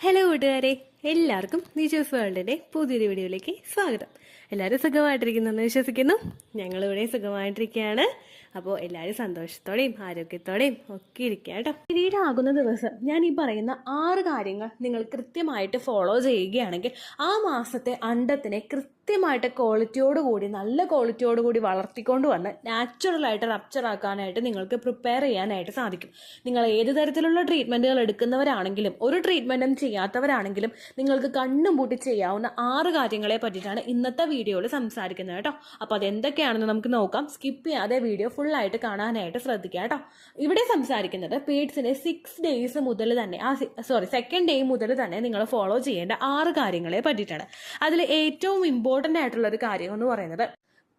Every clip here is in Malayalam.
ഹലോ കൂട്ടുകാരെ, എല്ലാവർക്കും നിജോസ് വേൾഡിൻ്റെ പുതിയൊരു വീഡിയോയിലേക്ക് സ്വാഗതം. എല്ലാവരും സുഖമായിട്ടിരിക്കുന്നെന്ന് വിശ്വസിക്കുന്നു. ഞങ്ങളിവിടെ സുഖമായിട്ടിരിക്കുകയാണ്. അപ്പോൾ എല്ലാവരും സന്തോഷത്തോടെയും ആരോഗ്യത്തോടെയും ഒക്കെ ഇരിക്കുക കേട്ടോ. പീരീഡ് ആകുന്ന ദിവസം ഞാൻ ഈ പറയുന്ന 6 കാര്യങ്ങൾ നിങ്ങൾ കൃത്യമായിട്ട് ഫോളോ ചെയ്യുകയാണെങ്കിൽ ആ മാസത്തെ അണ്ടത്തിനെ കൃത്യമായിട്ട് ക്വാളിറ്റിയോടുകൂടി നല്ല ക്വാളിറ്റിയോടുകൂടി വളർത്തിക്കൊണ്ട് വന്ന് നാച്ചുറലായിട്ട് റപ്ചർ ആക്കാനായിട്ട് നിങ്ങൾക്ക് പ്രിപ്പയർ ചെയ്യാനായിട്ട് സാധിക്കും. നിങ്ങൾ ഏത് തരത്തിലുള്ള ട്രീറ്റ്മെൻറ്റുകൾ എടുക്കുന്നവരാണെങ്കിലും ഒരു ട്രീറ്റ്മെൻറ്റും ചെയ്യാത്തവരാണെങ്കിലും നിങ്ങൾക്ക് കണ്ണും പൂട്ടി ചെയ്യാവുന്ന 6 കാര്യങ്ങളെ പറ്റിയിട്ടാണ് ഇന്നത്തെ വീഡിയോയിൽ സംസാരിക്കുന്നത് കേട്ടോ. അപ്പോൾ അതെന്തൊക്കെയാണെന്ന് നമുക്ക് നോക്കാം. സ്കിപ്പ് ചെയ്യാതെ വീഡിയോ ഫുള്ളായിട്ട് കാണാനായിട്ട് ശ്രദ്ധിക്കുക കേട്ടോ. ഇവിടെ സംസാരിക്കുന്നത് പീരീഡ്സിന്റെ 6 ഡേയ്സ് മുതൽ തന്നെ സെക്കൻഡ് ഡേ മുതൽ തന്നെ നിങ്ങൾ ഫോളോ ചെയ്യേണ്ട 6 കാര്യങ്ങളെ പറ്റിയിട്ടാണ്. അതിൽ ഏറ്റവും ഇമ്പോർട്ടൻ്റ് ആയിട്ടുള്ള ഒരു കാര്യം എന്ന് പറയുന്നത്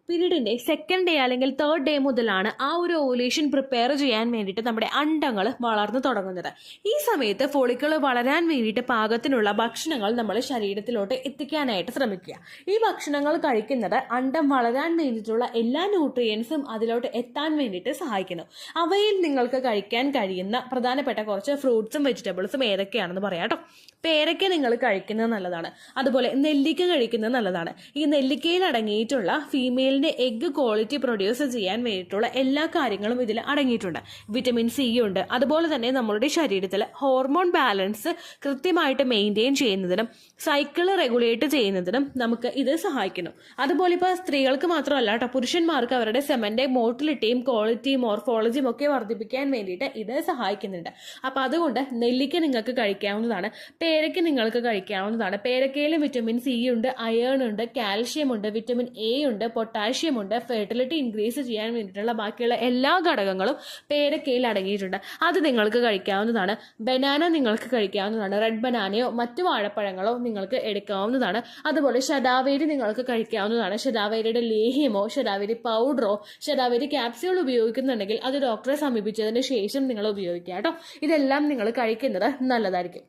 പീരീഡിന്റെ സെക്കൻഡ് ഡേ അല്ലെങ്കിൽ തേർഡ് ഡേ മുതലാണ് ആ ഒരു ഓവുലേഷൻ പ്രിപ്പയർ ചെയ്യാൻ വേണ്ടിയിട്ട് നമ്മുടെ അണ്ടങ്ങൾ വളർന്നു തുടങ്ങുന്നത്. ഈ സമയത്ത് ഫോളിക്കിൾ വളരാൻ വേണ്ടിയിട്ട് പാകത്തിനുള്ള ഭക്ഷണങ്ങൾ നമ്മൾ ശരീരത്തിലോട്ട് എത്തിക്കാനായിട്ട് ശ്രമിക്കുക. ഈ ഭക്ഷണങ്ങൾ കഴിക്കുന്നത് അണ്ടം വളരാൻ വേണ്ടിയിട്ടുള്ള എല്ലാ ന്യൂട്രിയൻസും അതിലോട്ട് എത്താൻ വേണ്ടിയിട്ട് സഹായിക്കുന്നു. അവയിൽ നിങ്ങൾക്ക് കഴിക്കാൻ കഴിയുന്ന പ്രധാനപ്പെട്ട കുറച്ച് ഫ്രൂട്ട്സും വെജിറ്റബിൾസും ഏതൊക്കെയാണെന്ന് പറയാം കേട്ടോ. പേരയ്ക്ക നിങ്ങൾ കഴിക്കുന്നത് നല്ലതാണ്. അതുപോലെ നെല്ലിക്ക കഴിക്കുന്നത് നല്ലതാണ്. ഈ നെല്ലിക്കയിൽ അടങ്ങിയിട്ടുള്ള ഫീമെയിലിന്റെ എഗ് ക്വാളിറ്റി പ്രൊഡ്യൂസ് ചെയ്യാൻ വേണ്ടിയിട്ടുള്ള എല്ലാ കാര്യങ്ങളും ഇതിൽ അടങ്ങിയിട്ടുണ്ട്. വിറ്റമിൻ സി ഉണ്ട്. അതുപോലെ തന്നെ നമ്മുടെ ശരീരത്തിൽ ഹോർമോൺ ബാലൻസ് കൃത്യമായിട്ട് മെയിൻറ്റെയിൻ ചെയ്യുന്നതിനും സൈക്കിൾ റെഗുലേറ്റ് ചെയ്യുന്നതിനും നമുക്ക് ഇത് സഹായിക്കുന്നു. അതുപോലെ ഇപ്പോൾ സ്ത്രീകൾക്ക് മാത്രമല്ല കേട്ടോ, പുരുഷന്മാർക്ക് അവരുടെ സെമന്റെ മോട്ടിലിറ്റിയും ക്വാളിറ്റിയും മോർഫോളജിയും ഒക്കെ വർദ്ധിപ്പിക്കാൻ വേണ്ടിയിട്ട് ഇത് സഹായിക്കുന്നുണ്ട്. അപ്പം അതുകൊണ്ട് നെല്ലിക്ക നിങ്ങൾക്ക് കഴിക്കാവുന്നതാണ്. പേരയ്ക്ക് നിങ്ങൾക്ക് കഴിക്കാവുന്നതാണ്. പേരയ്ക്കയിൽ വിറ്റമിൻ സി ഉണ്ട്, അയേൺ ഉണ്ട്, കാൽഷ്യം ഉണ്ട്, വിറ്റമിൻ എ ഉണ്ട്, പൊട്ടാഷ്യം ഉണ്ട്. ഫെർട്ടിലിറ്റി ഇൻക്രീസ് ചെയ്യാൻ വേണ്ടിയിട്ടുള്ള ബാക്കിയുള്ള എല്ലാ ഘടകങ്ങളും പേരയ്ക്കയിൽ അടങ്ങിയിട്ടുണ്ട്. അത് നിങ്ങൾക്ക് കഴിക്കാവുന്നതാണ്. ബനാന നിങ്ങൾക്ക് കഴിക്കാവുന്നതാണ്. റെഡ് ബനാനയോ മറ്റു വാഴപ്പഴങ്ങളോ നിങ്ങൾക്ക് എടുക്കാവുന്നതാണ്. അതുപോലെ ശതാവേരി നിങ്ങൾക്ക് കഴിക്കാവുന്നതാണ്. ശതാവേരിയുടെ ലേഹ്യമോ ശതാവേരി പൗഡറോ ശതാവേരി ക്യാപ്സ്യൂൾ ഉപയോഗിക്കുന്നുണ്ടെങ്കിൽ അത് ഡോക്ടറെ സമീപിച്ചതിന് ശേഷം നിങ്ങൾ ഉപയോഗിക്കുക കേട്ടോ. ഇതെല്ലാം നിങ്ങൾ കഴിക്കുന്നത് നല്ലതായിരിക്കും.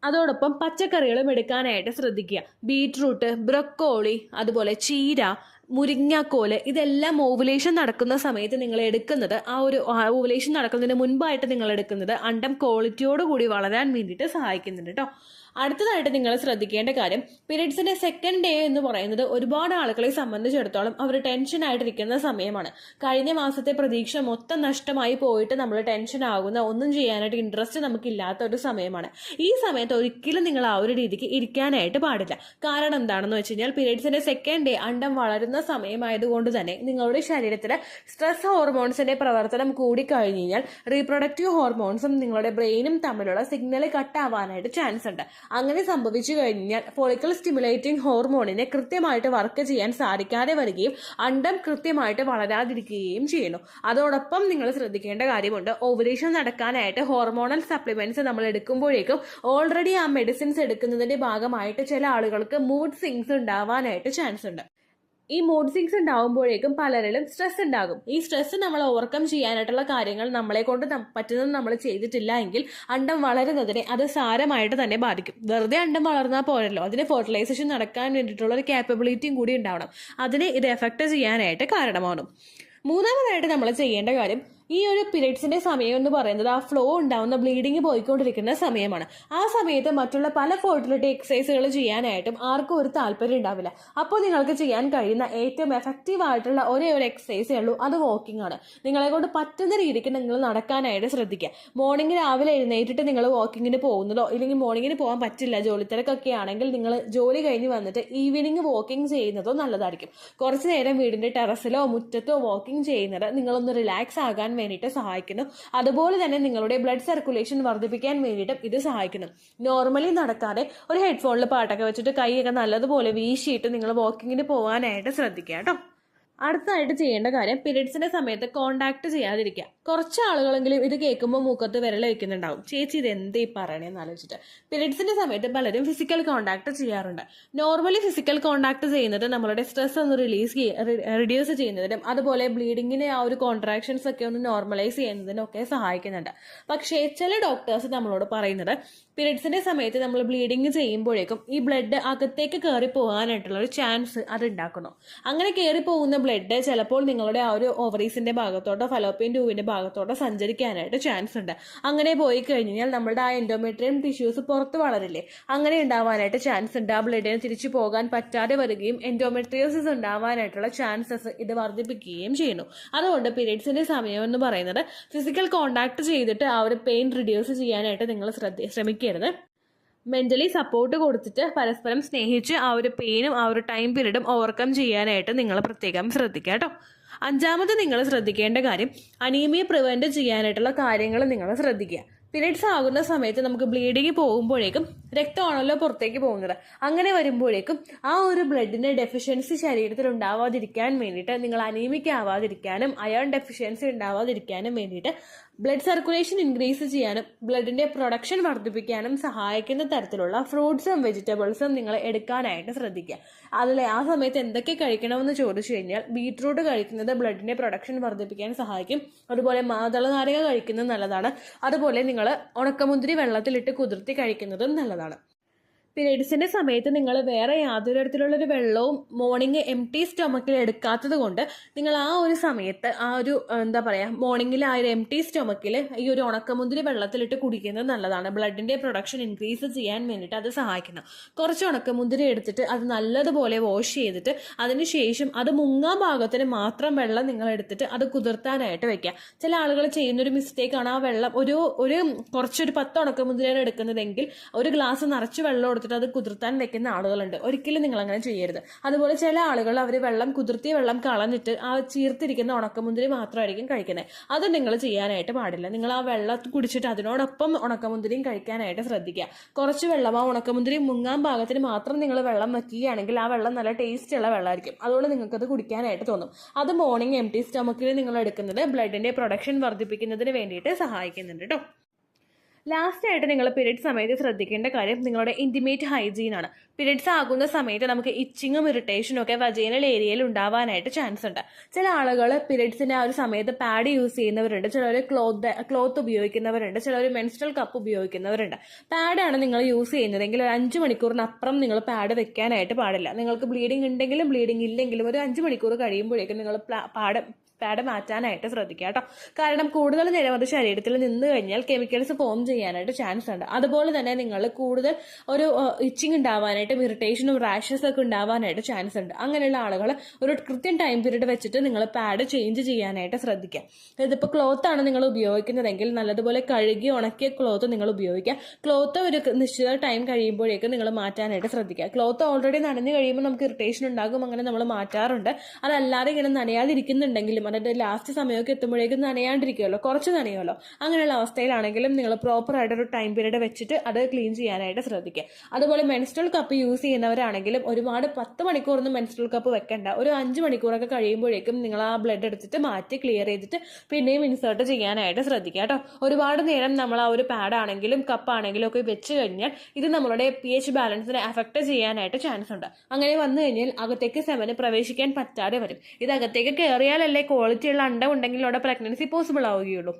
അതോടൊപ്പം പച്ചക്കറികളും എടുക്കാനായിട്ട് ശ്രദ്ധിക്കുക. ബീട്രൂട്ട്, ബ്രൊക്കോളി, അതുപോലെ ചീര, മുരിങ്ങാക്കോല്, ഇതെല്ലാം ഓവുലേഷൻ നടക്കുന്ന സമയത്ത് നിങ്ങൾ എടുക്കുന്നത് ഓവുലേഷൻ നടക്കുന്നതിന് മുൻപായിട്ട് നിങ്ങൾ എടുക്കുന്നത് അണ്ടം ക്വാളിറ്റിയോടുകൂടി വളരാൻ വേണ്ടിയിട്ട് സഹായിക്കുന്നുണ്ട് കേട്ടോ. അടുത്തതായിട്ട് നിങ്ങൾ ശ്രദ്ധിക്കേണ്ട കാര്യം, പീരീഡ്സിന്റെ സെക്കൻഡ് ഡേ എന്ന് പറയുന്നത് ഒരുപാട് ആളുകളെ സംബന്ധിച്ചിടത്തോളം അവർ ടെൻഷൻ ആയിട്ടിരിക്കുന്ന സമയമാണ്. കഴിഞ്ഞ മാസത്തെ പ്രതീക്ഷ മൊത്തം നഷ്ടമായി പോയിട്ട് നമ്മൾ ടെൻഷൻ ആകുന്ന, ഒന്നും ചെയ്യാനായിട്ട് ഇൻട്രസ്റ്റ് നമുക്കില്ലാത്ത ഒരു സമയമാണ്. ഈ സമയത്ത് ഒരിക്കലും നിങ്ങൾ ആ ഒരു രീതിക്ക് ഇരിക്കാനായിട്ട് പാടില്ല. കാരണം എന്താണെന്ന് വെച്ച് കഴിഞ്ഞാൽ പീരീഡ്സിന്റെ സെക്കൻഡ് ഡേ അണ്ടം വളരുന്ന സമയമായതുകൊണ്ട് തന്നെ നിങ്ങളുടെ ശരീരത്തിൽ സ്ട്രെസ് ഹോർമോൺസിന്റെ പ്രവർത്തനം കൂടിക്കഴിഞ്ഞ് കഴിഞ്ഞാൽ റീപ്രൊഡക്റ്റീവ് ഹോർമോൺസും നിങ്ങളുടെ ബ്രെയിനും തമ്മിലുള്ള സിഗ്നൽ കട്ടാവാനായിട്ട് ചാൻസ് ഉണ്ട്. അങ്ങനെ സംഭവിച്ചു കഴിഞ്ഞാൽ ഫോളിക്കിൾ സ്റ്റിമുലേറ്റിംഗ് ഹോർമോണിനെ കൃത്യമായിട്ട് വർക്ക് ചെയ്യാൻ സാധിക്കാതെ വരികയും അണ്ടം കൃത്യമായിട്ട് വളരാതിരിക്കുകയും ചെയ്യുന്നു. അതോടൊപ്പം നിങ്ങൾ ശ്രദ്ധിക്കേണ്ട കാര്യമുണ്ട്, ഓവുലേഷൻ നടക്കാനായിട്ട് ഹോർമോണൽ സപ്ലിമെന്റ്സ് നമ്മൾ എടുക്കുമ്പോഴേക്കും ഓൾറെഡി ആ മെഡിസിൻസ് എടുക്കുന്നതിന്റെ ഭാഗമായിട്ട് ചില ആളുകൾക്ക് മൂഡ് സ്വിങ്സ് ഉണ്ടാവാനായിട്ട് ചാൻസ് ഉണ്ട്. ഈ മൂഡ് സ്വിങ്സ് ഉണ്ടാകുമ്പോഴേക്കും പലരിലും സ്ട്രെസ് ഉണ്ടാകും. ഈ സ്ട്രെസ് നമ്മൾ ഓവർകം ചെയ്യാനായിട്ടുള്ള കാര്യങ്ങൾ നമ്മളെ കൊണ്ട് പറ്റുന്നത് നമ്മൾ ചെയ്തിട്ടില്ല എങ്കിൽ അണ്ടം വളരുന്നതിനെ അത് സാരമായിട്ട് തന്നെ ബാധിക്കും. വെറുതെ അണ്ടം വളർന്നാൽ പോരല്ലോ, അതിന് ഫെർട്ടിലൈസേഷൻ നടക്കാൻ വേണ്ടിയിട്ടുള്ള ഒരു ക്യാപ്പബിലിറ്റിയും കൂടി ഉണ്ടാവണം. അതിനെ ഇത് എഫക്ട് ചെയ്യാനായിട്ട് കാരണമാകും. മൂന്നാമതായിട്ട് നമ്മൾ ചെയ്യേണ്ട കാര്യം, ഈ ഒരു പീരീഡ്സിന്റെ സമയം എന്ന് പറയുന്നത് ആ ഫ്ലോ ഉണ്ടാവുന്ന ബ്ലീഡിങ് പോയിക്കൊണ്ടിരിക്കുന്ന സമയമാണ്. ആ സമയത്ത് മറ്റുള്ള പല ഫെർട്ടിലിറ്റി എക്സസൈസുകൾ ചെയ്യാനായിട്ടും ആർക്കും ഒരു താല്പര്യം ഉണ്ടാവില്ല. അപ്പോൾ നിങ്ങൾക്ക് ചെയ്യാൻ കഴിയുന്ന ഏറ്റവും എഫക്റ്റീവ് ആയിട്ടുള്ള ഒരേ ഒരു എക്സസൈസേ ഉള്ളൂ, അത് വാക്കിംഗ് ആണ്. നിങ്ങളെ കൊണ്ട് പറ്റുന്ന രീതിക്ക് നിങ്ങൾ നടക്കാനായിട്ട് ശ്രദ്ധിക്കുക. മോർണിംഗ് രാവിലെ എഴുന്നേറ്റിട്ട് നിങ്ങൾ വാക്കിങ്ങിന് പോകുന്നതോ, ഇല്ലെങ്കിൽ മോർണിംഗിന് പോകാൻ പറ്റില്ല, ജോലിത്തിരക്കൊക്കെ ആണെങ്കിൽ നിങ്ങൾ ജോലി കഴിഞ്ഞ് വന്നിട്ട് ഈവനിങ് വാക്കിംഗ് ചെയ്യുന്നതോ നല്ലതായിരിക്കും. കുറച്ച് നേരം വീടിന്റെ ടെറസിലോ മുറ്റത്തോ വാക്കിംഗ് ചെയ്യുന്നത് നിങ്ങളൊന്ന് റിലാക്സ് ആകാൻ വേണ്ടിയിട്ട് സഹായിക്കുന്നു. അതുപോലെ തന്നെ നിങ്ങളുടെ ബ്ലഡ് സർക്കുലേഷൻ വർദ്ധിപ്പിക്കാൻ വേണ്ടിയിട്ടും ഇത് സഹായിക്കുന്നു. നോർമലി നടക്കാതെ ഒരു ഹെഡ്ഫോണിൽ പാട്ടൊക്കെ വെച്ചിട്ട് കൈയൊക്കെ നല്ലതുപോലെ വീശിയിട്ട് നിങ്ങൾ വാക്കിങ്ങിന് പോകാനായിട്ട് ശ്രദ്ധിക്കുക കേട്ടോ. അടുത്തതായിട്ട് ചെയ്യേണ്ട കാര്യം, പീരീഡ്സിന്റെ സമയത്ത് കോണ്ടാക്ട് ചെയ്യാതിരിക്കുക. കുറച്ച് ആളുകളെങ്കിലും ഇത് കേൾക്കുമ്പോൾ മൂക്കത്ത് വിരൽ വയ്ക്കുന്നുണ്ടാവും, ചേച്ചി ഇത് എന്തേ പറയണേന്ന് ആലോചിച്ചിട്ട്. പീരീഡ്സിന്റെ സമയത്ത് പലരും ഫിസിക്കൽ കോണ്ടാക്ട് ചെയ്യാറുണ്ട്. നോർമലി ഫിസിക്കൽ കോണ്ടാക്ട് ചെയ്യുന്നത് നമ്മളുടെ സ്ട്രെസ് ഒന്ന് റിഡ്യൂസ് ചെയ്യുന്നതിനും അതുപോലെ ബ്ലീഡിങ്ങിനെ ആ ഒരു കോൺട്രാക്ഷൻസ് ഒക്കെ ഒന്ന് നോർമലൈസ് ചെയ്യുന്നതിനും ഒക്കെ സഹായിക്കുന്നുണ്ട്. പക്ഷേ ചില ഡോക്ടേഴ്സ് നമ്മളോട് പറയുന്നത് പീരീഡ്സിന്റെ സമയത്ത് നമ്മൾ ബ്ലീഡിങ് ചെയ്യുമ്പോഴേക്കും ഈ ബ്ലഡ് അകത്തേക്ക് കയറി പോകാനായിട്ടുള്ള ഒരു ചാൻസ് അത് ഉണ്ടാക്കുന്നു. അങ്ങനെ കയറി പോകുന്ന ബ്ലഡ് ചിലപ്പോൾ നിങ്ങളുടെ ആ ഒരു ഓവറീസിന്റെ ഭാഗത്തോട്ടോ ഫലോപ്പിയൻ ട്യൂബിന്റെ ഭാഗത്തോടെ സഞ്ചരിക്കാനായിട്ട് ചാൻസ് ഉണ്ട്. അങ്ങനെ പോയി കഴിഞ്ഞാൽ നമ്മുടെ ആ എൻഡോമെട്രിയം ടിഷ്യൂസ് പുറത്ത് വളരില്ലേ, അങ്ങനെ ഉണ്ടാവാനായിട്ട് ചാൻസ് ഉണ്ട്. ആ ബ്ലഡിന് തിരിച്ചു പോകാൻ പറ്റാതെ വരികയും എൻഡോമെട്രിയോസിസ് ഉണ്ടാവാനായിട്ടുള്ള ചാൻസസ് ഇത് വർദ്ധിപ്പിക്കുകയും ചെയ്യുന്നു. അതുകൊണ്ട് പീരീഡ്സിന്റെ സമയം എന്ന് പറയുന്നത് ഫിസിക്കൽ കോണ്ടാക്ട് ചെയ്തിട്ട് ആ ഒരു പെയിൻ റിഡ്യൂസ് ചെയ്യാനായിട്ട് നിങ്ങൾ ശ്രമിക്കരുത്. മെന്റലി സപ്പോർട്ട് കൊടുത്തിട്ട് പരസ്പരം സ്നേഹിച്ച് ആ ഒരു പെയിനും ആ ഒരു ടൈം പീരീഡും ഓവർകം ചെയ്യാനായിട്ട് നിങ്ങൾ പ്രത്യേകം ശ്രദ്ധിക്കുക കേട്ടോ. അഞ്ചാമത് നിങ്ങൾ ശ്രദ്ധിക്കേണ്ട കാര്യം, അനീമിയ പ്രിവെന്റ് ചെയ്യാനായിട്ടുള്ള കാര്യങ്ങൾ നിങ്ങൾ ശ്രദ്ധിക്കുക. പീരീഡ്സ് ആകുന്ന സമയത്ത് നമുക്ക് ബ്ലീഡിങ് പോകുമ്പോഴേക്കും രക്തമാണല്ലോ പുറത്തേക്ക് പോകുന്നത്. അങ്ങനെ വരുമ്പോഴേക്കും ആ ഒരു ബ്ലഡിന്റെ ഡെഫിഷ്യൻസി ശരീരത്തിൽ ഉണ്ടാവാതിരിക്കാൻ വേണ്ടിയിട്ട്, നിങ്ങൾ അനീമിക് ആവാതിരിക്കാനും അയൺ ഡെഫിഷ്യൻസി ഉണ്ടാവാതിരിക്കാനും വേണ്ടിയിട്ട് ബ്ലഡ് സർക്കുലേഷൻ ഇൻക്രീസ് ചെയ്യാനും ബ്ലഡിന്റെ പ്രൊഡക്ഷൻ വർദ്ധിപ്പിക്കാനും സഹായിക്കുന്ന തരത്തിലുള്ള ഫ്രൂട്ട്സും വെജിറ്റബിൾസും നിങ്ങൾ എടുക്കാനായിട്ട് ശ്രദ്ധിക്കുക. അതിൽ ആ സമയത്ത് എന്തൊക്കെ കഴിക്കണമെന്ന് ചോദിച്ചു കഴിഞ്ഞാൽ, ബീട്രൂട്ട് കഴിക്കുന്നത് ബ്ലഡിന്റെ പ്രൊഡക്ഷൻ വർദ്ധിപ്പിക്കാൻ സഹായിക്കും. അതുപോലെ മാതള നാരങ്ങ കഴിക്കുന്നത് നല്ലതാണ്. അതുപോലെ നിങ്ങൾ ഉണക്കമുന്തിരി വെള്ളത്തിലിട്ട് കുതിർത്തി കഴിക്കുന്നതും നല്ലതാണ്. പീരീഡ്സിന്റെ സമയത്ത് നിങ്ങൾ വേറെ യാതൊരു തരത്തിലുള്ളൊരു വെള്ളവും മോർണിംഗ് എംപ്റ്റി സ്റ്റൊമക്കിൽ എടുക്കാത്തത് കൊണ്ട് നിങ്ങൾ ആ ഒരു സമയത്ത് ആ ഒരു മോർണിംഗിൽ ആ ഒരു എംപ്റ്റി സ്റ്റൊമക്കിൽ ഈ ഒരു ഉണക്കമുന്തിരി വെള്ളത്തിലിട്ട് കുടിക്കുന്നത് നല്ലതാണ്. ബ്ലഡിന്റെ പ്രൊഡക്ഷൻ ഇൻക്രീസ് ചെയ്യാൻ വേണ്ടിയിട്ട് അത് സഹായിക്കുന്നു. കുറച്ച് ഉണക്കമുന്തിരി എടുത്തിട്ട് അത് നല്ലതുപോലെ വാഷ് ചെയ്തിട്ട് അതിനുശേഷം അത് മുങ്ങാൻ ഭാഗത്തിന് മാത്രം വെള്ളം നിങ്ങൾ എടുത്തിട്ട് അത് കുതിർത്താനായിട്ട് വെക്കുക. ചില ആളുകൾ ചെയ്യുന്നൊരു മിസ്റ്റേക്കാണ്, ആ വെള്ളം ഒരു കുറച്ചൊരു 10 ഉണക്കമുന്തിരിയാണ് എടുക്കുന്നതെങ്കിൽ ഒരു ഗ്ലാസ് നിറച്ച് വെള്ളം എടുത്തിട്ട് അത് കുതിർത്താൻ വെക്കുന്ന ആളുകളുണ്ട്. ഒരിക്കലും നിങ്ങൾ അങ്ങനെ ചെയ്യരുത്. അതുപോലെ ചില ആളുകൾ അവർ കുതിർത്തിയ വെള്ളം കളഞ്ഞിട്ട് ആ ചീർത്തിരിക്കുന്ന ഉണക്കമുന്തിരി മാത്രമായിരിക്കും കഴിക്കുന്നത്. അത് നിങ്ങൾ ചെയ്യാനായിട്ട് പാടില്ല. നിങ്ങൾ ആ വെള്ളം കുടിച്ചിട്ട് അതിനോടൊപ്പം ഉണക്കമുന്തിരിയും കഴിക്കാനായിട്ട് ശ്രദ്ധിക്കുക. കുറച്ച് വെള്ളം ആ ഉണക്കമുന്തിരി മുങ്ങാൻ പാകത്തിന് മാത്രം നിങ്ങൾ വെള്ളം വയ്ക്കുകയാണെങ്കിൽ ആ വെള്ളം നല്ല ടേസ്റ്റ് ഉള്ള വെള്ളമായിരിക്കും. അതുകൊണ്ട് നിങ്ങൾക്കത് കുടിക്കാനായിട്ട് തോന്നും. അത് മോർണിംഗ് എംപ്റ്റി സ്റ്റൊമക്കിൽ നിങ്ങൾ എടുക്കുന്നത് ബ്ലഡിന്റെ പ്രൊഡക്ഷൻ വർദ്ധിപ്പിക്കുന്നതിന് വേണ്ടിയിട്ട് സഹായിക്കുന്നുണ്ട് കേട്ടോ. ലാസ്റ്റ് ആയിട്ട് നിങ്ങൾ പീരീഡ് സമയത്ത് ശ്രദ്ധിക്കേണ്ട കാര്യം നിങ്ങളുടെ ഇന്റിമേറ്റ് ഹൈജീൻ ആണ്. പീരീഡ്സ് ആകുന്ന സമയത്ത് നമുക്ക് ഇച്ചിങ്ങും ഇറിറ്റേഷനും ഒക്കെ വജൈനൽ ഏരിയയിൽ ഉണ്ടാവാനായിട്ട് ചാൻസ് ഉണ്ട്. ചില ആളുകൾ പീരീഡ്സിന്റെ ആ ഒരു സമയത്ത് പാഡ് യൂസ് ചെയ്യുന്നവരുണ്ട്, ചിലർ ക്ലോത്ത് ഉപയോഗിക്കുന്നവരുണ്ട്, ചിലർ മെൻസ്ട്രൽ കപ്പ് ഉപയോഗിക്കുന്നവരുണ്ട്. പാഡാണ് നിങ്ങൾ യൂസ് ചെയ്യുന്നതെങ്കിൽ ഒരു 5 മണിക്കൂറിനപ്പുറം നിങ്ങൾ പാഡ് വെക്കാനായിട്ട് പാടില്ല. നിങ്ങൾക്ക് ബ്ലീഡിംഗ് ഉണ്ടെങ്കിലും ബ്ലീഡിംഗ് ഇല്ലെങ്കിലും ഒരു 5 മണിക്കൂർ കഴിയുമ്പോഴേക്കും നിങ്ങൾ പാഡ് മാറ്റാനായിട്ട് ശ്രദ്ധിക്കുക കേട്ടോ. കാരണം കൂടുതൽ നേരം അത് ശരീരത്തിൽ നിന്ന് കഴിഞ്ഞാൽ കെമിക്കൽസ് ഫോം ചെയ്യാനായിട്ട് ചാൻസ് ഉണ്ട്. അതുപോലെ തന്നെ നിങ്ങൾ കൂടുതൽ ഒരു ഇച്ചിങ് ഉണ്ടാവാനായിട്ടും ഇറിറ്റേഷനും റാഷസ് ഒക്കെ ഉണ്ടാവാനായിട്ട് ചാൻസ് ഉണ്ട്. അങ്ങനെയുള്ള ആളുകൾ ഒരു കൃത്യം ടൈം പീരീഡ് വെച്ചിട്ട് നിങ്ങൾ പാഡ് ചേഞ്ച് ചെയ്യാനായിട്ട് ശ്രദ്ധിക്കുക. ഇതിപ്പോൾ ക്ലോത്ത് ആണ് നിങ്ങൾ ഉപയോഗിക്കുന്നതെങ്കിൽ നല്ലതുപോലെ കഴുകി ഉണക്കിയ ക്ലോത്ത് നിങ്ങൾ ഉപയോഗിക്കുക. ക്ലോത്ത് ഒരു നിശ്ചിത ടൈം കഴിയുമ്പോഴേക്കും നിങ്ങൾ മാറ്റാനായിട്ട് ശ്രദ്ധിക്കുക. ക്ലോത്ത് ഓൾറെഡി നനഞ്ഞു കഴിയുമ്പോൾ നമുക്ക് ഇറിറ്റേഷൻ ഉണ്ടാകും, അങ്ങനെ നമ്മൾ മാറ്റാറുണ്ട്. അതല്ലാതെ ഇങ്ങനെ നനയാതിരിക്കുന്നുണ്ടെങ്കിലും അതിന്റെ ലാസ്റ്റ് സമയമൊക്കെ എത്തുമ്പോഴേക്കും നനയാണ്ടിരിക്കുമല്ലോ, കുറച്ച് നനയുമല്ലോ, അങ്ങനെയുള്ള അവസ്ഥയിലാണെങ്കിലും നിങ്ങൾ പ്രോപ്പർ ആയിട്ടൊരു ടൈം പീരീഡ് വെച്ചിട്ട് അത് ക്ലീൻ ചെയ്യാനായിട്ട് ശ്രദ്ധിക്കുക. അതുപോലെ മെൻസ്ട്രൽ കപ്പ് യൂസ് ചെയ്യുന്നവരാണെങ്കിലും ഒരുപാട് 10 മണിക്കൂറൊന്നും മെൻസ്ട്രൽ കപ്പ് വെക്കണ്ട. ഒരു 5 മണിക്കൂറൊക്കെ കഴിയുമ്പോഴേക്കും നിങ്ങൾ ആ ബ്ലഡ് എടുത്തിട്ട് മാറ്റി ക്ലിയർ ചെയ്തിട്ട് പിന്നെയും ഇൻസേർട്ട് ചെയ്യാനായിട്ട് ശ്രദ്ധിക്കുക കേട്ടോ. ഒരുപാട് നേരം നമ്മൾ ആ ഒരു പാഡ് ആണെങ്കിലും കപ്പ് ആണെങ്കിലും ഒക്കെ വെച്ച് കഴിഞ്ഞാൽ ഇത് നമ്മളുടെ pH ബാലൻസിനെ അഫക്ട് ചെയ്യാനായിട്ട് ചാൻസ് ഉണ്ട്. അങ്ങനെ വന്നു കഴിഞ്ഞാൽ അകത്തേക്ക് സെമന് പ്രവേശിക്കാൻ പറ്റാതെ വരും. ഇത് അകത്തേക്ക് കയറിയാലല്ലേ ക്വാളിറ്റിയുള്ള അണ്ടം ഉണ്ടെങ്കിൽ അവിടെ പ്രഗ്നൻസി പോസിബിൾ ആവുകയുള്ളൂ.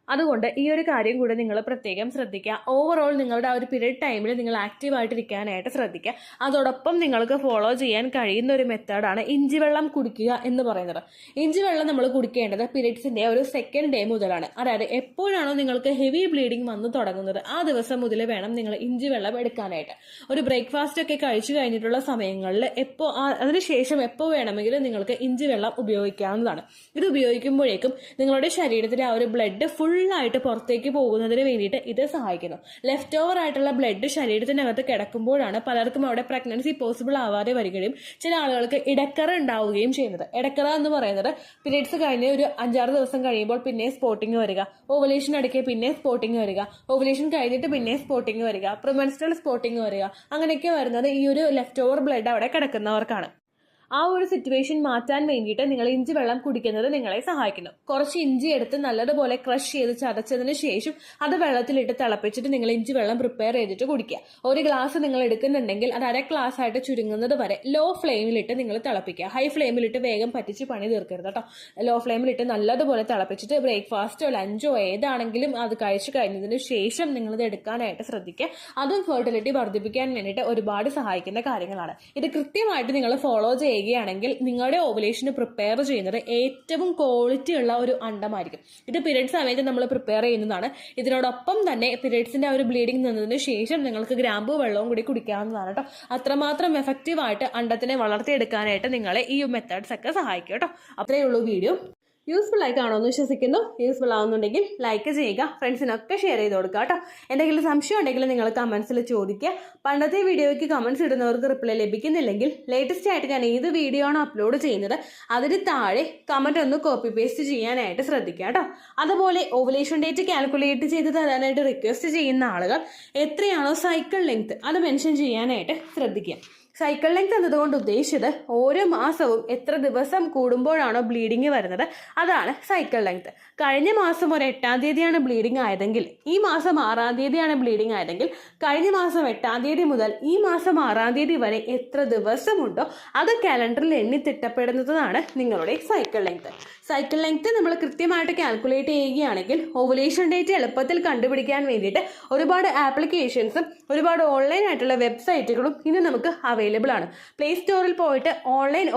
അതുകൊണ്ട് ഈ ഒരു കാര്യം കൂടെ നിങ്ങൾ പ്രത്യേകം ശ്രദ്ധിക്കുക. ഓവറോൾ നിങ്ങളുടെ ആ ഒരു പീരീഡ് ടൈമിൽ നിങ്ങൾ ആക്റ്റീവായിട്ടിരിക്കാനായിട്ട് ശ്രദ്ധിക്കുക. അതോടൊപ്പം നിങ്ങൾക്ക് ഫോളോ ചെയ്യാൻ കഴിയുന്ന ഒരു മെത്തേഡാണ് ഇഞ്ചി വെള്ളം കുടിക്കുക എന്ന് പറയുന്നത്. ഇഞ്ചി വെള്ളം നമ്മൾ കുടിക്കേണ്ടത് പീരീഡ്സിന്റെ ഒരു 2nd ഡേ മുതലാണ്. അതായത് എപ്പോഴാണോ നിങ്ങൾക്ക് ഹെവി ബ്ലീഡിങ് വന്ന് തുടങ്ങുന്നത് ആ ദിവസം മുതൽ വേണം നിങ്ങൾ ഇഞ്ചി വെള്ളം എടുക്കാനായിട്ട്. ഒരു ബ്രേക്ക്ഫാസ്റ്റ് ഒക്കെ കഴിച്ചു കഴിഞ്ഞിട്ടുള്ള സമയങ്ങളിൽ അതിനുശേഷം എപ്പോൾ വേണമെങ്കിലും നിങ്ങൾക്ക് ഇഞ്ചി വെള്ളം ഉപയോഗിക്കാവുന്നതാണ്. ഇത് ഉപയോഗിക്കുമ്പോഴേക്കും നിങ്ങളുടെ ശരീരത്തിലെ ആ ഒരു ബ്ലഡ് ഫുള്ളായിട്ട് പുറത്തേക്ക് പോകുന്നതിന് വേണ്ടിയിട്ട് ഇത് സഹായിക്കുന്നു. ലെഫ്റ്റ് ഓവർ ആയിട്ടുള്ള ബ്ലഡ് ശരീരത്തിനകത്ത് കിടക്കുമ്പോഴാണ് പലർക്കും അവിടെ പ്രഗ്നൻസി പോസിബിൾ ആവാതെ വരികയും ചില ആളുകൾക്ക് ഇടക്കറ ഉണ്ടാവുകയും ചെയ്യുന്നത്. ഇടക്കറ എന്ന് പറയുന്നത് പീരീഡ്സ് കഴിഞ്ഞ് ഒരു 5-6 ദിവസം കഴിയുമ്പോൾ പിന്നെ സ്പോട്ടിങ് വരിക, ഓവുലേഷൻ ഇടയ്ക്ക് പിന്നെ സ്പോട്ടിങ് വരിക, ഓവുലേഷൻ കഴിഞ്ഞിട്ട് പിന്നെ സ്പോട്ടിങ് വരിക, പ്രിമെൻസ്ട്രൽ സ്പോട്ടിങ് വരിക, അങ്ങനെയൊക്കെ വരുന്നത് ഈ ഒരു ലെഫ്റ്റ് ഓവർ ബ്ലഡ് അവിടെ കിടക്കുന്നവർക്കാണ്. ആ ഒരു സിറ്റുവേഷൻ മാറ്റാൻ വേണ്ടിയിട്ട് നിങ്ങൾ ഇഞ്ചി വെള്ളം കുടിക്കുന്നത് നിങ്ങളെ സഹായിക്കുന്നു. കുറച്ച് ഇഞ്ചി എടുത്ത് നല്ലതുപോലെ ക്രഷ് ചെയ്ത് ചതച്ചതിന് ശേഷം അത് വെള്ളത്തിലിട്ട് തിളപ്പിച്ചിട്ട് നിങ്ങൾ ഇഞ്ചി വെള്ളം പ്രിപ്പയർ ചെയ്തിട്ട് കുടിക്കുക. ഒരു ഗ്ലാസ് നിങ്ങൾ എടുക്കുന്നുണ്ടെങ്കിൽ അത് 1/2 ഗ്ലാസ് ആയിട്ട് ചുരുങ്ങുന്നത് വരെ ലോ ഫ്ലെയിമിലിട്ട് നിങ്ങൾ തിളപ്പിക്കുക. ഹൈ ഫ്ലെയിമിലിട്ട് വേഗം പറ്റിച്ച് പണി തീർക്കരുത് കേട്ടോ. ലോ ഫ്ലെയിമിലിട്ട് നല്ലതുപോലെ തിളപ്പിച്ചിട്ട് ബ്രേക്ക്ഫാസ്റ്റോ ലഞ്ചോ ഏതാണെങ്കിലും അത് കഴിച്ചു കഴിഞ്ഞതിന് ശേഷം നിങ്ങളിത് എടുക്കാനായിട്ട് ശ്രദ്ധിക്കുക. അതും ഫെർട്ടിലിറ്റി വർദ്ധിപ്പിക്കാൻ വേണ്ടിയിട്ട് ഒരുപാട് സഹായിക്കുന്ന കാര്യങ്ങളാണ്. ഇത് കൃത്യമായിട്ട് നിങ്ങൾ ഫോളോ ചെയ്യുക ചെയ്യുകയാണെങ്കിൽ നിങ്ങളുടെ ഓവുലേഷന് പ്രിപ്പയർ ചെയ്യുന്നത് ഏറ്റവും ക്വാളിറ്റി ഉള്ള ഒരു അണ്ടമായിരിക്കും. ഇത് പീരിയഡ് സമയത്ത് നമ്മൾ പ്രിപ്പയർ ചെയ്യുന്നതാണ്. ഇതിനോടൊപ്പം തന്നെ പീരിയഡ്സിന്റെ ആ ഒരു ബ്ലീഡിംഗ് നിന്നതിന് ശേഷം നിങ്ങൾക്ക് ഗ്രാമ്പൂ വെള്ളവും കൂടി കുടിക്കാവുന്നതാണ് കേട്ടോ. അത്രമാത്രം എഫക്റ്റീവായിട്ട് അണ്ടത്തിനെ വളർത്തിയെടുക്കാനായിട്ട് നിങ്ങളെ ഈ മെത്തേഡ്സ് ഒക്കെ സഹായിക്കും കേട്ടോ. അത്രയേ ഉള്ളൂ വീഡിയോ. യൂസ്ഫുൾ ആയി കാണുമെന്ന് വിശ്വസിക്കുന്നു. യൂസ്ഫുൾ ആവുന്നുണ്ടെങ്കിൽ ലൈക്ക് ചെയ്യുക, ഫ്രണ്ട്സിനൊക്കെ ഷെയർ ചെയ്ത് കൊടുക്കുക കേട്ടോ. എന്തെങ്കിലും സംശയം ഉണ്ടെങ്കിൽ നിങ്ങൾ കമൻസിൽ ചോദിക്കുക. പണ്ടത്തെ വീഡിയോയ്ക്ക് കമൻസ് ഇടുന്നവർക്ക് റിപ്ലൈ ലഭിക്കുന്നില്ലെങ്കിൽ ലേറ്റസ്റ്റ് ആയിട്ട് ഞാൻ ഏത് വീഡിയോ ആണോ അപ്ലോഡ് ചെയ്യുന്നത് അതിന് താഴെ കമൻറ്റ് ഒന്ന് കോപ്പി പേസ്റ്റ് ചെയ്യാനായിട്ട് ശ്രദ്ധിക്കുക കേട്ടോ. അതുപോലെ ഓവുലേഷൻ ഡേറ്റ് കാൽക്കുലേറ്റ് ചെയ്ത് തരാനായിട്ട് റിക്വസ്റ്റ് ചെയ്യുന്ന ആളുകൾ എത്രയാണോ സൈക്കിൾ ലെങ്ത് അത് മെൻഷൻ ചെയ്യാനായിട്ട് ശ്രദ്ധിക്കുക. സൈക്കിൾ ലെങ്ത് എന്നതുകൊണ്ട് ഉദ്ദേശിച്ചത് ഓരോ മാസവും എത്ര ദിവസം കൂടുമ്പോഴാണോ ബ്ലീഡിങ് വരുന്നത് അതാണ് സൈക്കിൾ ലെങ്ത്. കഴിഞ്ഞ മാസം ഒരു 8-ാം തീയതിയാണ് ബ്ലീഡിങ് ആയതെങ്കിൽ ഈ മാസം 6-ാം തീയതിയാണ് ബ്ലീഡിങ് ആയതെങ്കിൽ കഴിഞ്ഞ മാസം 8-ാം തീയതി മുതൽ ഈ മാസം 6-ാം തീയതി വരെ എത്ര ദിവസമുണ്ടോ അത് കാലണ്ടറിൽ എണ്ണി തിട്ടപ്പെടുന്നതാണ് നിങ്ങളുടെ സൈക്കിൾ ലെങ്ത്. സൈക്കിൾ ലെങ്ത് നമ്മൾ കൃത്യമായിട്ട് കാൽക്കുലേറ്റ് ചെയ്യുകയാണെങ്കിൽ ഓവുലേഷൻ ഡേറ്റ് എളുപ്പത്തിൽ കണ്ടുപിടിക്കാൻ വേണ്ടിയിട്ട് ഒരുപാട് ആപ്ലിക്കേഷൻസും ഒരുപാട് ഓൺലൈൻ ആയിട്ടുള്ള വെബ്സൈറ്റുകളും ഇന്ന് നമുക്ക് അവൈലബിൾ ആണ്. പ്ലേ സ്റ്റോറിൽ പോയിട്ട് ഓൺലൈൻ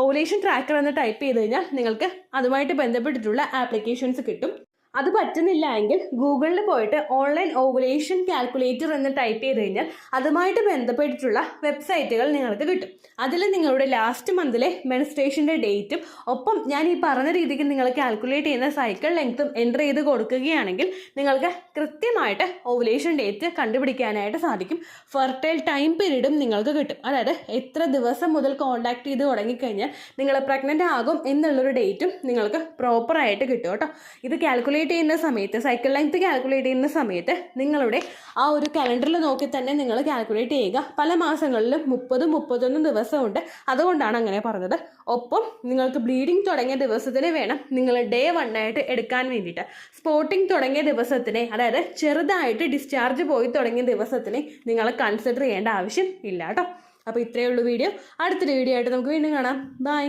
ഓവുലേഷൻ ട്രാക്കർ എന്ന് ടൈപ്പ് ചെയ്ത് കഴിഞ്ഞാൽ നിങ്ങൾക്ക് അതുമായിട്ട് ബന്ധപ്പെട്ടിട്ടുള്ള ആപ്ലിക്കേഷൻസ് കിട്ടും. അത് പറ്റുന്നില്ല എങ്കിൽ ഗൂഗിളിൽ പോയിട്ട് ഓൺലൈൻ ഓവുലേഷൻ കാൽക്കുലേറ്റർ എന്ന് ടൈപ്പ് ചെയ്ത് കഴിഞ്ഞാൽ അതുമായിട്ട് ബന്ധപ്പെട്ടിട്ടുള്ള വെബ്സൈറ്റുകൾ നിങ്ങൾക്ക് കിട്ടും. അതിൽ നിങ്ങളുടെ ലാസ്റ്റ് മന്തിലെ മെൻസ്ട്രേഷൻ്റെ ഡേറ്റും ഒപ്പം ഞാൻ ഈ പറഞ്ഞ രീതിക്ക് നിങ്ങൾ കാൽക്കുലേറ്റ് ചെയ്യുന്ന സൈക്കിൾ ലെങ്ത്തും എൻ്റർ ചെയ്ത് കൊടുക്കുകയാണെങ്കിൽ നിങ്ങൾക്ക് കൃത്യമായിട്ട് ഓവുലേഷൻ ഡേറ്റ് കണ്ടുപിടിക്കാനായിട്ട് സാധിക്കും. ഫെർട്ടൈൽ ടൈം പീരീഡും നിങ്ങൾക്ക് കിട്ടും. അതായത് എത്ര ദിവസം മുതൽ കോൺടാക്ട് ചെയ്ത് തുടങ്ങിക്കഴിഞ്ഞാൽ നിങ്ങൾ പ്രഗ്നൻ്റ് ആകും എന്നുള്ളൊരു ഡേറ്റും നിങ്ങൾക്ക് പ്രോപ്പറായിട്ട് കിട്ടും കേട്ടോ. ഇത് കാൽക്കുലേറ്റ് ചെയ്യുന്ന സമയത്ത് സൈക്കിൾ ലെങ്ത് കാൽക്കുലേറ്റ് ചെയ്യുന്ന സമയത്ത് നിങ്ങളുടെ ആ ഒരു കലണ്ടറിൽ നോക്കി തന്നെ നിങ്ങൾ കാൽക്കുലേറ്റ് ചെയ്യുക. പല മാസങ്ങളിലും 30-31 ദിവസമുണ്ട്, അതുകൊണ്ടാണ് അങ്ങനെ പറഞ്ഞത്. ഒപ്പം നിങ്ങൾക്ക് ബ്ലീഡിങ് തുടങ്ങിയ ദിവസത്തിന് വേണം നിങ്ങൾ ഡേ 1 ആയിട്ട് എടുക്കാൻ വേണ്ടിയിട്ട്. സ്പോട്ടിങ് തുടങ്ങിയ ദിവസത്തിനെ, അതായത് ചെറുതായിട്ട് ഡിസ്ചാർജ് പോയി തുടങ്ങിയ ദിവസത്തിനെ നിങ്ങൾ കൺസിഡർ ചെയ്യേണ്ട ആവശ്യം ഇല്ല കേട്ടോ. അപ്പോൾ ഇത്രയേ ഉള്ളൂ വീഡിയോ. അടുത്തൊരു വീഡിയോ ആയിട്ട് നമുക്ക് വീണ്ടും കാണാം. ബൈ.